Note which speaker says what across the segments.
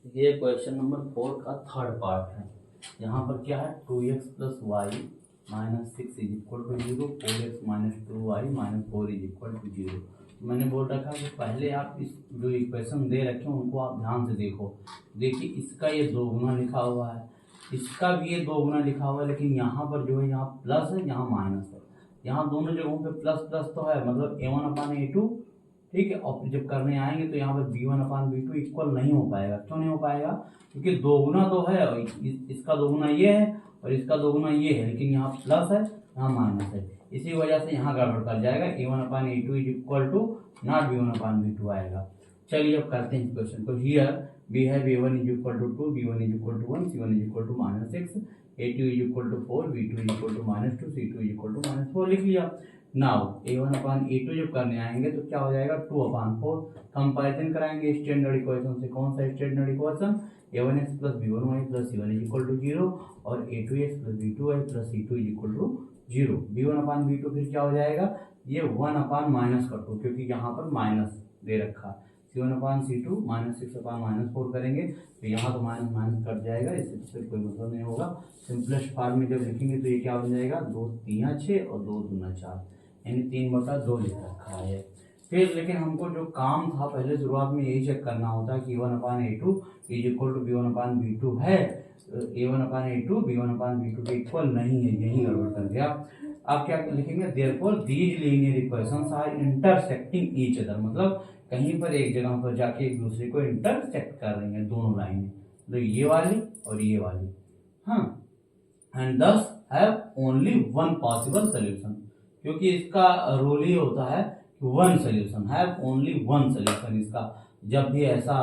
Speaker 1: ये question number 4 का third part है। यहाँ पर क्या है 2x plus Y minus 6 is equal to 0, 4x minus 2y minus 4 is equal to 0। मैंने बोल रखा कि पहले आप इस जो इक्वेशन दे रखे हैं उनको आप ध्यान से देखो। देखिए इसका ये 2 गुना लिखा हुआ है, इसका भी ये 2 गुना लिखा हुआ है, लेकिन यहाँ पर जो है यहाँ प्लस है यहाँ माइनस है। यहाँ दोनों जगहों पे प्लस प्लस तो है, मतलब a1/a2, ठीक है। और जब करने आएंगे तो यहाँ पर b1/b2 इक्वल नहीं हो पाएगा। क्यों नहीं हो पाएगा? क्योंकि 2 गुना तो है और इसका 2 गुना ये है और इसका 2 गुना ये है, लेकिन यहाँ प्लस है यहाँ माइनस है, इसी वजह से यहाँ गड़बड़ कर जाएगा। a1/a2 is equal to not b1/b2 आएगा। चलिए अब करते हैं इस क्वेश्चन को। Here we have a1 is equal to 2, b1 is equal to 1, c1 is equal to minus 6, a2 is equal to 4, b2 is equal to minus 2, c2 is equal to minus 4 लिख लिया। Now a1/a2 जब करने आएंगे तो क्या हो जाएगा 2/4। Comparison कराएंगे स्टैंडर्ड इक्वेशन से। कौन सा standard equation? a1x plus b1y plus c1 is equal to 0 और a2x plus b2y plus c2 is equal to 0। b1/b2 फिर क्या हो जाएगा? ये 1/-2, क्योंकि यहाँ पर माइनस दे रखा है। c1/c2 माइनस 6/-4 करेंगे तो यहाँ तो माइनस माइनस कट जाएगा, इससे कोई मतलब नहीं होगा। सिंपलेस्ट फॉर्म में जब लिखेंगे तो ये क्या बन जाएगा 2 3 6 और 2 दूना 4, यानी 3/2 लिख रखा है। फिर लेकिन हमको जो काम था पहले शुरुआत में यही चेक करना होता है कि a1/a2 is equal to b1/b2 है। a1/a2 b1/b2 के इक्वल नहीं है, यही गड़बड़ कर गया। आप क्या लिखेंगे? Therefore these linear equations are intersecting each other, मतलब कहीं पर एक जगह पर जाके एक दूसरे को इंटरसेक्ट कर रही है दोनों लाइनें, तो ये वाली और ये वाली। हाँ, एंड दस have only one possible solution, क्योंकि इसका रूल ही होता है one solution, have only one solution. इसका जब भी ऐसा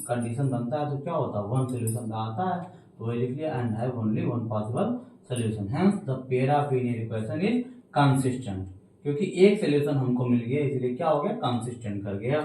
Speaker 1: कंडीशन बनता है तो क्या होता है वन सोल्यूशन का आता है, तो वही लिख लिया and have only one possible solution. Hence the pair of linear equation is consistent, क्योंकि एक सोल्यूशन हमको मिल गया इसलिए क्या हो गया कंसिस्टेंट कर गया।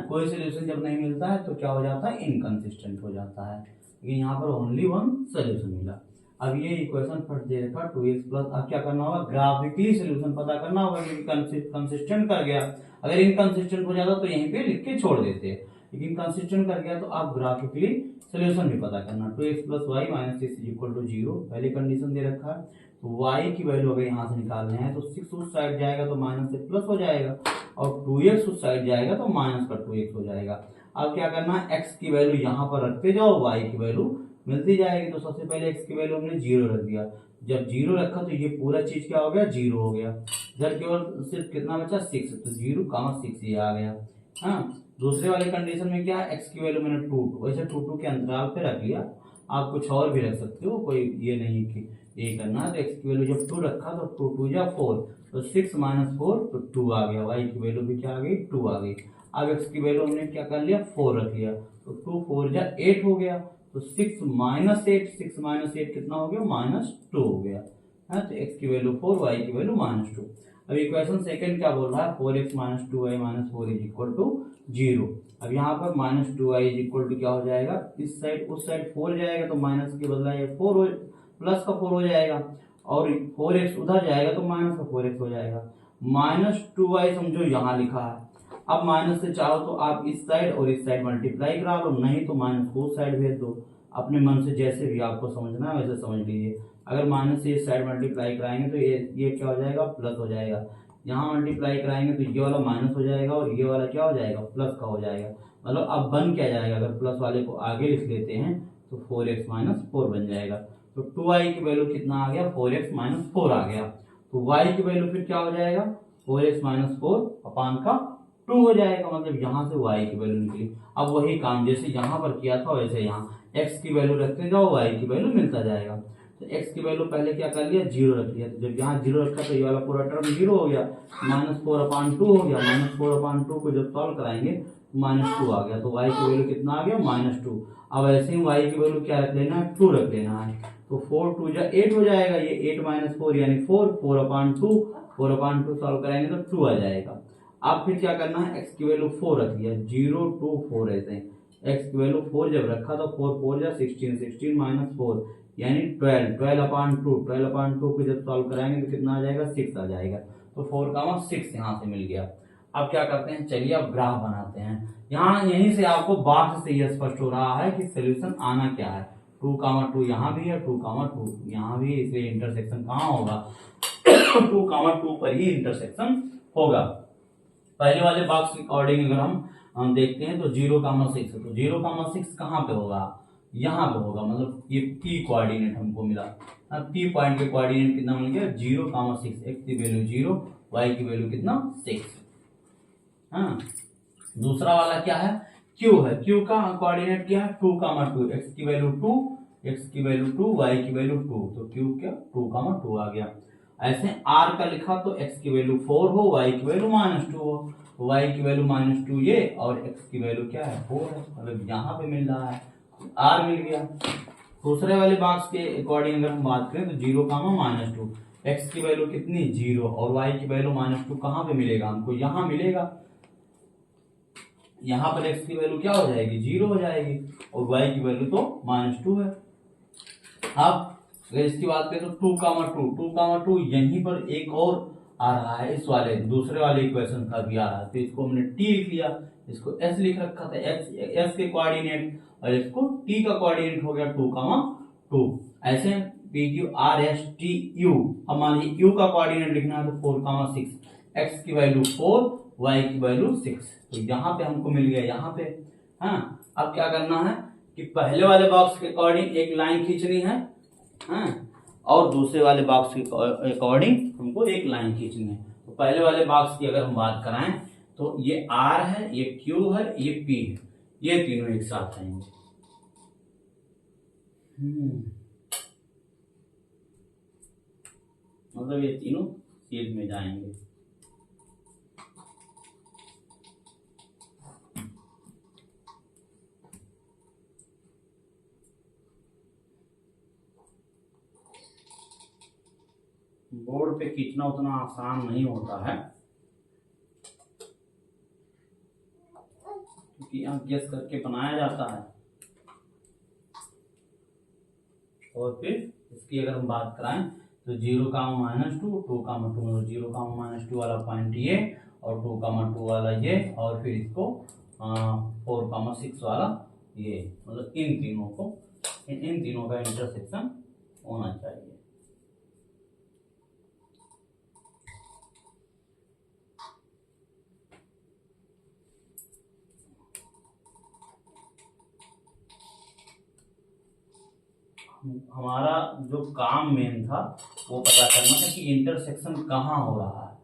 Speaker 1: कोई सोल्यूशन जब नहीं मिलता है तो क्या हो जाता है इनकंसिस्टेंट हो जाता है, लेकिन यहाँ पर ओनली वन सोल्यूशन मिला। अब ये इक्वेशन फर्स्ट दे रखा 2x प्लस, अब क्या करना होगा ग्राफिकली सोल्यूशन पता करना होगा, क्योंकि कंसिस्टेंट कर गया। अगर इनकंसिस्टेंट हो जाता तो यहीं पे लिख के छोड़ देते, लेकिन कंसिस्टेंट कर गया तो आप ग्राफिकली सोल्यूशन भी पता करना। 2x plus Y minus 6 is equal to 0 पहले कंडीशन दे रखा है, तो y की वैल्यू अगर यहाँ से निकालने हैं तो 6 उस साइड जाएगा तो माइनस से प्लस हो जाएगा, और 2x उस साइड जाएगा तो माइनस का 2x हो जाएगा। अब क्या करना है x की वैल्यू यहाँ पर रखते जाओ, y की वैल्यू मिलती जाएगी। तो सबसे पहले x की वैल्यू हमने 0 रख दिया, जब 0 रखा तो ये पूरा चीज क्या हो गया 0 हो गया। इधर केवल सिर्फ कितना बचा 6, तो 0,6 ये आ गया। हाँ, दूसरे वाले कंडीशन में क्या है x की वैल्यू मैंने 2 वैसे 2 के अंतराल पे रख लिया, आप कुछ और भी रख सकते हो, कोई ये नहीं कि ये करना है। तो x की वैल्यू जब 2 रखा तो 2 2 जा 4, तो 6 माइनस 4 तो 2 आ गया। y की वैल्यू भी क्या आ गई 2 आ गई। अब x की वैल्यू हमने क्या कर लिया 4 रख लिया, तो 2 4 जा 8 हो गया, तो 6 माइनस 8 कितना हो गया -2 हो गया है। तो x की वैल्यू 4, y की वैल्यू -2। अब इक्वेशन सेकंड क्या बोल रहा है 4x minus 2y minus 4 is equal to 0। अब यहाँ पर -2y इज इक्वल टू क्या हो जाएगा, इस साइड उस साइड 4 जाएगा तो माइनस के बदला ये 4 हो प्लस का 4 हो जाएगा, और 4x उधर जाएगा तो माइनस का 4x हो जाएगा। -2y समझो यहाँ लिखा है, अब माइनस से चाहो तो आप इस साइड और इस साइड मल्टीप्लाई करा लो, नहीं तो माइनस को उस साइड भेज दो। अपने मन से जैसे भी आपको समझना है वैसे समझ लीजिए। अगर माइनस से इस साइड मल्टीप्लाई कराएंगे तो ये क्या हो जाएगा प्लस हो जाएगा, यहाँ मल्टीप्लाई कराएंगे तो ये वाला माइनस हो जाएगा और ये वाला क्या हो जाएगा प्लस का हो जाएगा। मतलब अब बन क्या जाएगा, अगर प्लस वाले को आगे लिख लेते हैं तो 4x माइनस 4 बन जाएगा। तो 2y की वैल्यू कितना आ गया 4x माइनस 4 आ गया। तो y की वैल्यू फिर क्या हो जाएगा 4x माइनस 4 अपान का 2 हो जाएगा, मतलब यहाँ से y की वैल्यू निकली। अब वही काम जैसे यहाँ पर किया था वैसे यहाँ x की वैल्यू रखते जाओ, y की वैल्यू मिलता जाएगा। तो x की वैल्यू पहले क्या कर लिया 0 रख लिया, तो जब यहाँ 0 रखा तो ये वाला पूरा टर्म 0 हो गया, -4/2 हो गया। -4/2 को जब सॉल्व कराएंगे -2 आ गया, तो y की वैल्यू कितना आ गया -2। अब ऐसे ही y की वैल्यू क्या रख लेना है 2 रख लेना है, तो 4 2 जा 8 हो जाएगा, ये 8 माइनस 4 यानी 4/2 4/2 सॉल्व कराएंगे तो 2 आ जाएगा। अब फिर क्या करना है x की वैल्यू 4 रख लिया, 0 2 4 ऐसे x की वैल्यू 4 जब रखा तो 4 4 जा 16, 16 माइनस 4 यानी 12, 12/2 को जब सॉल्व कराएंगे तो कितना आ जाएगा 6 आ जाएगा। तो 4, 6 यहाँ से मिल गया। अब क्या करते हैं, चलिए अब ग्राफ बनाते हैं। यहाँ यहीं से आपको बात से यह स्पष्ट हो रहा है कि सोल्यूशन आना क्या है। 2, 2 यहाँ भी है, 2, 2 यहाँ भी, इसलिए इंटरसेक्शन कहाँ होगा 2, 2 पर ही इंटरसेक्शन होगा। पहले वाले बॉक्स के अकॉर्डिंग अगर हम देखते हैं तो 0, 6 है, तो 0, 6 कहाँ पे होगा, यहाँ पे होगा, मतलब ये P कोऑर्डिनेट हमको मिला। P पॉइंट के कोऑर्डिनेट कितना मिल गया 0, 6, x की वैल्यू 0, y की वैल्यू कितना 6। हाँ, दूसरा वाला क्या है Q है, Q का कोऑर्डिनेट क्या है 2, 2, x की वैल्यू 2, x की वैल्यू 2, y की वैल्यू 2, तो Q क्या 2, 2 आ गया। ऐसे R का लिखा तो x की वैल्यू 4 हो, y की वैल्यू -2 हो, y की वैल्यू -2 ये और x की वैल्यू क्या है 4 है, मतलब यहाँ पे मिल रहा है R मिल गया। दूसरे वाले बॉक्स के अकॉर्डिंग अगर हम बात करें तो 0, -2, x की वैल्यू कितनी 0 और y की वैल्यू -2 कहाँ पे मिलेगा हमको, यहाँ मिलेगा। यहाँ पर x की वैल्यू क्या हो जाएगी 0 हो जाएगी और y की वैल्यू तो -2 है। अब अगर इसकी बात करें तो 2, 2 यहीं पर एक और आ रहा है, इस वाले दूसरे वाले इक्वेशन का भी आ रहा है, तो इसको हमने t लिख लिया, इसको s लिख रखा था, s के कोऑर्डिनेट और इसको t का कोऑर्डिनेट हो गया 2, 2। ऐसे PQRSTU, अब मान लीजिए u का कोऑर्डिनेट लिखना है तो 4, 6, x की वैल्यू 4, y की वैल्यू 6, तो यहाँ पे हमको मिल गया यहाँ पे। हाँ, अब क्या करना है कि पहले वाले बॉक्स के अकॉर्डिंग एक लाइन खींचनी है, हाँ, और दूसरे वाले बॉक्स के अकॉर्डिंग हमको एक लाइन खींचनी है। तो पहले वाले बॉक्स की अगर हम बात कराएं तो ये R है, ये Q है, ये P है, ये तीनों एक साथ आएंगे। मतलब ये तीनों सीध में जाएंगे। बोर्ड पे खींचना उतना आसान नहीं होता है, क्योंकि यहाँ गेस करके बनाया जाता है। और फिर इसकी अगर हम बात कराएं तो 0, -2, 2, 2, 0, -2 वाला पॉइंट ये और 2, 2 वाला ये, और फिर इसको 4, 6 वाला ये, मतलब इन तीनों का इंटरसेक्शन होना चाहिए। हमारा जो काम मेन था वो पता करना था कि इंटरसेक्शन कहाँ हो रहा है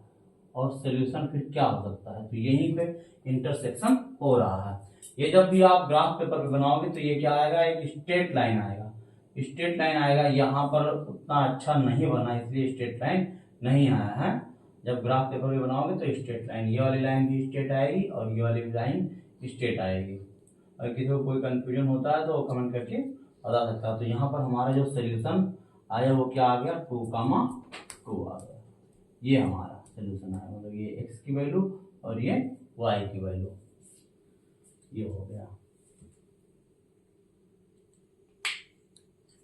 Speaker 1: और सोल्यूशन फिर क्या हो सकता है, तो यहीं पे इंटरसेक्शन हो रहा है। ये जब भी आप ग्राफ पेपर पे बनाओगे तो ये क्या आएगा, एक स्ट्रेट लाइन आएगा, स्ट्रेट लाइन आएगा। यहाँ पर उतना अच्छा नहीं बना इसलिए स्ट्रेट लाइन नहीं आया है। जब ग्राफ पेपर पे बनाओगे तो स्ट्रेट लाइन, ये वाली लाइन भी स्ट्रेट आएगी और ये वाली लाइन स्ट्रेट आएगी। और किसी को कोई कंफ्यूजन होता है तो कमेंट करके बता सकता है। तो यहाँ पर हमारा जो सोल्यूशन आया वो क्या आ गया 2, 2 आ गया, ये हमारा सोल्यूशन आया, मतलब ये x की वैल्यू और ये y की वैल्यू ये हो गया।